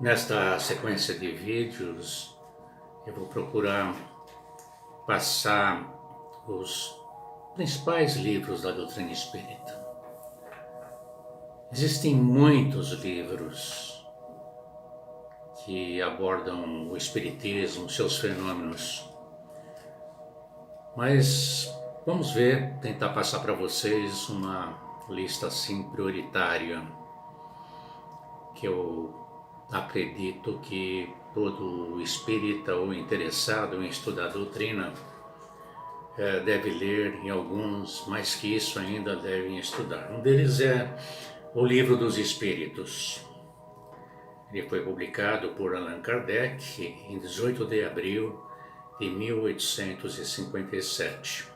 Nesta sequência de vídeos, eu vou procurar passar os principais livros da doutrina espírita. Existem muitos livros que abordam o espiritismo, seus fenômenos, mas vamos ver, tentar passar para vocês uma lista assim prioritária que eu acredito que todo espírita ou interessado em estudar a doutrina deve ler, e alguns, mais que isso ainda, devem estudar. Um deles é o Livro dos Espíritos. Ele foi publicado por Allan Kardec em 18 de abril de 1857.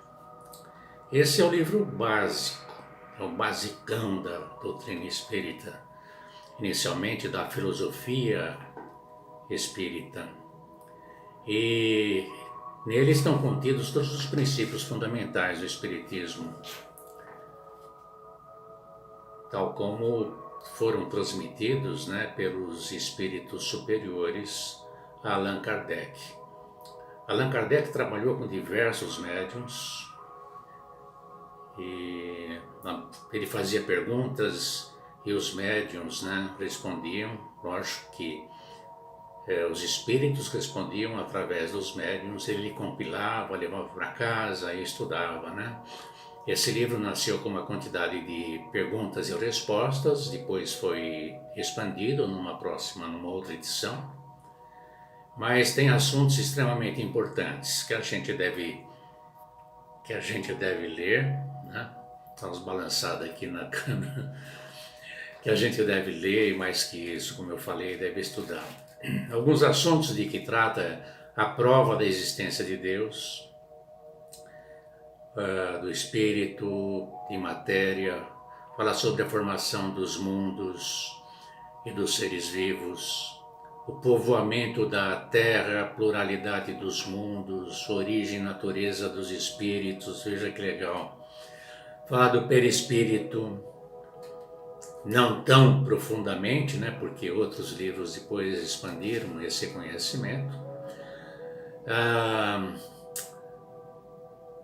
Esse é o livro básico, é o basicão da doutrina espírita, inicialmente da filosofia espírita. E nele estão contidos todos os princípios fundamentais do espiritismo, tal como foram transmitidos pelos espíritos superiores a Allan Kardec. Allan Kardec trabalhou com diversos médiuns e ele fazia perguntas e os médiuns respondiam. Lógico que os espíritos respondiam através dos médiuns, ele compilava, levava para casa e estudava, Esse livro nasceu com uma quantidade de perguntas e respostas, depois foi expandido numa outra edição, mas tem assuntos extremamente importantes que a gente deve ler, Estamos balançados aqui na câmera, que a gente deve ler, e mais que isso, como eu falei, deve estudar. Alguns assuntos de que trata a prova da existência de Deus, do espírito e matéria, fala sobre a formação dos mundos e dos seres vivos, o povoamento da terra, a pluralidade dos mundos, origem e natureza dos espíritos. Veja que legal. Fala do perispírito, não tão profundamente, porque outros livros depois expandiram esse conhecimento.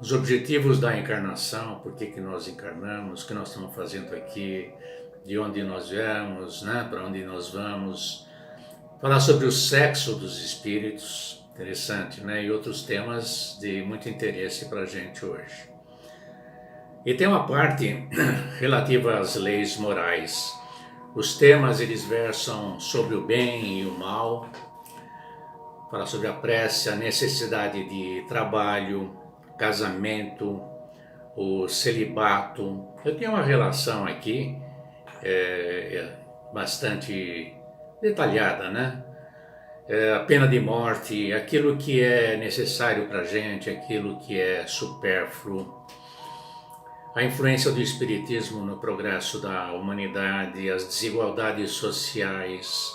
Os objetivos da encarnação, por que nós encarnamos, o que nós estamos fazendo aqui, de onde nós viemos, para onde nós vamos. Falar sobre o sexo dos espíritos, interessante, e outros temas de muito interesse para a gente hoje. E tem uma parte relativa às leis morais. Os temas, eles versam sobre o bem e o mal, fala sobre a prece, a necessidade de trabalho, casamento, o celibato. Eu tenho uma relação aqui bastante detalhada, A pena de morte, aquilo que é necessário para a gente, aquilo que é supérfluo, a influência do espiritismo no progresso da humanidade, as desigualdades sociais,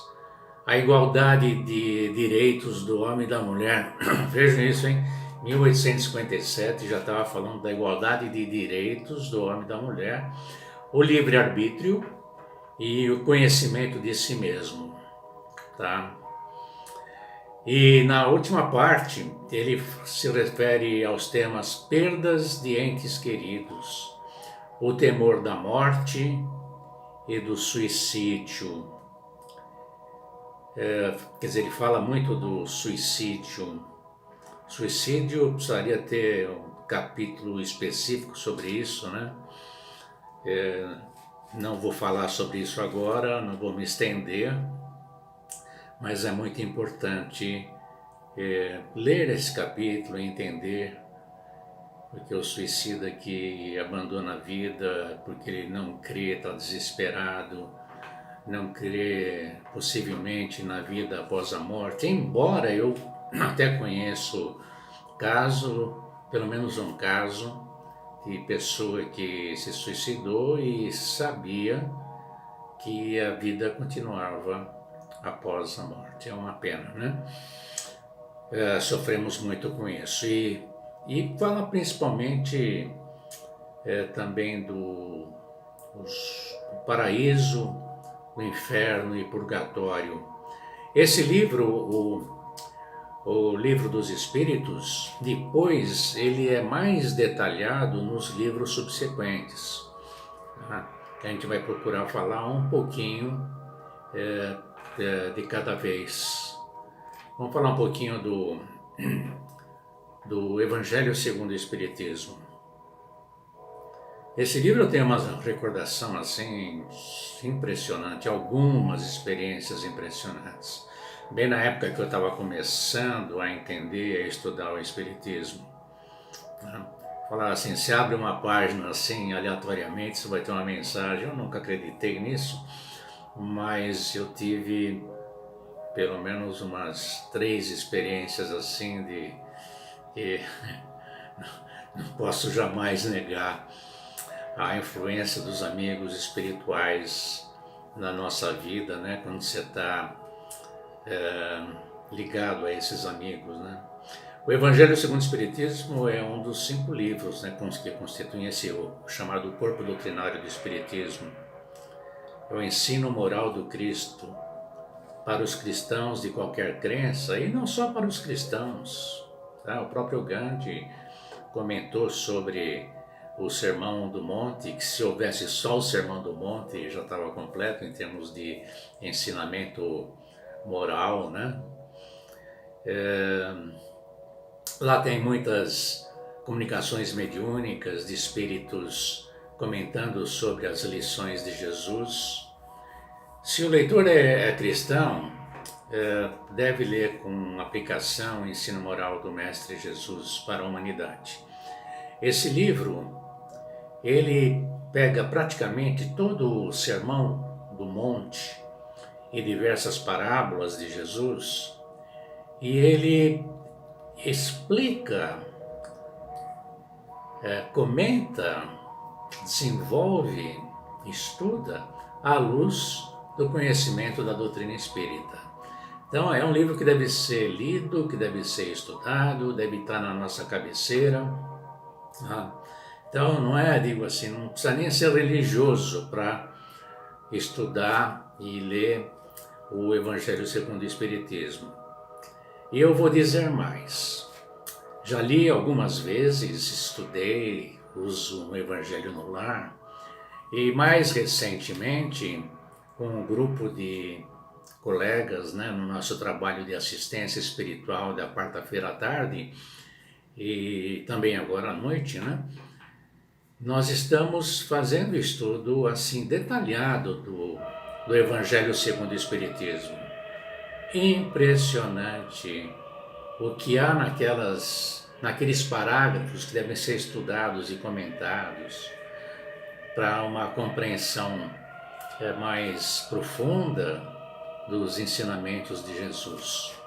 a igualdade de direitos do homem e da mulher. Vejam isso, hein? 1857 já estava falando da igualdade de direitos do homem e da mulher, o livre-arbítrio e o conhecimento de si mesmo, E na última parte, ele se refere aos temas perdas de entes queridos, o temor da morte e do suicídio. Quer dizer, ele fala muito do suicídio. Suicídio precisaria ter um capítulo específico sobre isso, Não vou falar sobre isso agora, não vou me estender, mas é muito importante ler esse capítulo e entender, porque o suicida que abandona a vida porque ele não crê, está desesperado, não crê possivelmente na vida após a morte, embora eu até conheço pelo menos um caso, de pessoa que se suicidou e sabia que a vida continuava após a morte. É uma pena, sofremos muito com isso. E fala principalmente também do paraíso, o inferno e purgatório. Esse livro, o Livro dos Espíritos, depois ele é mais detalhado nos livros subsequentes. Tá? A gente vai procurar falar um pouquinho de cada vez. Vamos falar um pouquinho do Evangelho segundo o Espiritismo. Esse livro tem uma recordação assim impressionante, algumas experiências impressionantes. Bem na época que eu estava começando a entender e a estudar o Espiritismo. Né? Falar assim, se abre uma página assim aleatoriamente, você vai ter uma mensagem. Eu nunca acreditei nisso, mas eu tive pelo menos umas 3 experiências assim de não posso jamais negar a influência dos amigos espirituais na nossa vida, né? Quando você está ligado a esses amigos, né? O Evangelho segundo o Espiritismo é um dos 5 livros, né, que constituem o chamado Corpo Doutrinário do Espiritismo. É o ensino moral do Cristo para os cristãos de qualquer crença, e não só para os cristãos. Tá? O próprio Gandhi comentou sobre o Sermão do Monte, que se houvesse só o Sermão do Monte já estava completo em termos de ensinamento moral, né? Lá tem muitas comunicações mediúnicas de espíritos comentando sobre as lições de Jesus. Se o leitor é cristão, deve ler com aplicação o ensino moral do Mestre Jesus para a humanidade. Esse livro, ele pega praticamente todo o Sermão do Monte e diversas parábolas de Jesus, e ele explica, comenta, desenvolve, estuda à luz do conhecimento da doutrina espírita. Então é um livro que deve ser lido, que deve ser estudado, deve estar na nossa cabeceira. Então não é, digo assim, não precisa nem ser religioso para estudar e ler o Evangelho segundo o Espiritismo. E eu vou dizer mais. Já li algumas vezes, estudei, uso o Evangelho no Lar, e mais recentemente, com um grupo de colegas, né, no nosso trabalho de assistência espiritual da quarta-feira à tarde, e também agora à noite, né, nós estamos fazendo estudo assim detalhado do Evangelho segundo o Espiritismo. Impressionante o que há naqueles parágrafos que devem ser estudados e comentados para uma compreensão mais profunda dos ensinamentos de Jesus.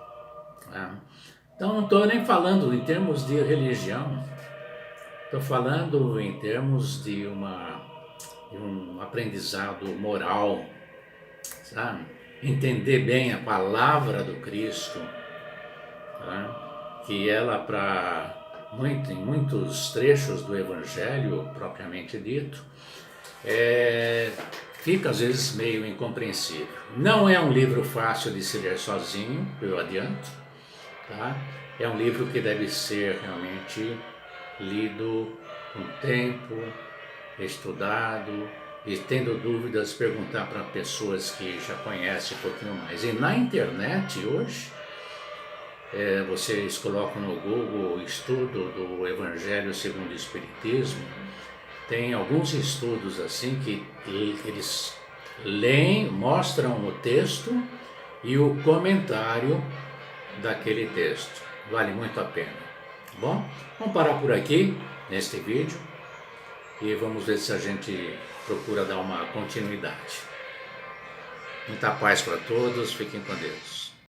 Né? Então não estou nem falando em termos de religião, estou falando em termos de um aprendizado moral, sabe? Entender bem a palavra do Cristo, tá? Que ela, em muitos trechos do Evangelho propriamente dito, fica às vezes meio incompreensível. Não é um livro fácil de se ler sozinho, eu adianto, tá? É um livro que deve ser realmente lido com tempo, estudado, e tendo dúvidas, perguntar para pessoas que já conhecem um pouquinho mais. E na internet hoje, vocês colocam no Google o estudo do Evangelho segundo o Espiritismo, tem alguns estudos assim que eles leem, mostram o texto e o comentário daquele texto. Vale muito a pena. Tá bom? Vamos parar por aqui neste vídeo e vamos ver se a gente procura dar uma continuidade. Muita paz para todos, fiquem com Deus.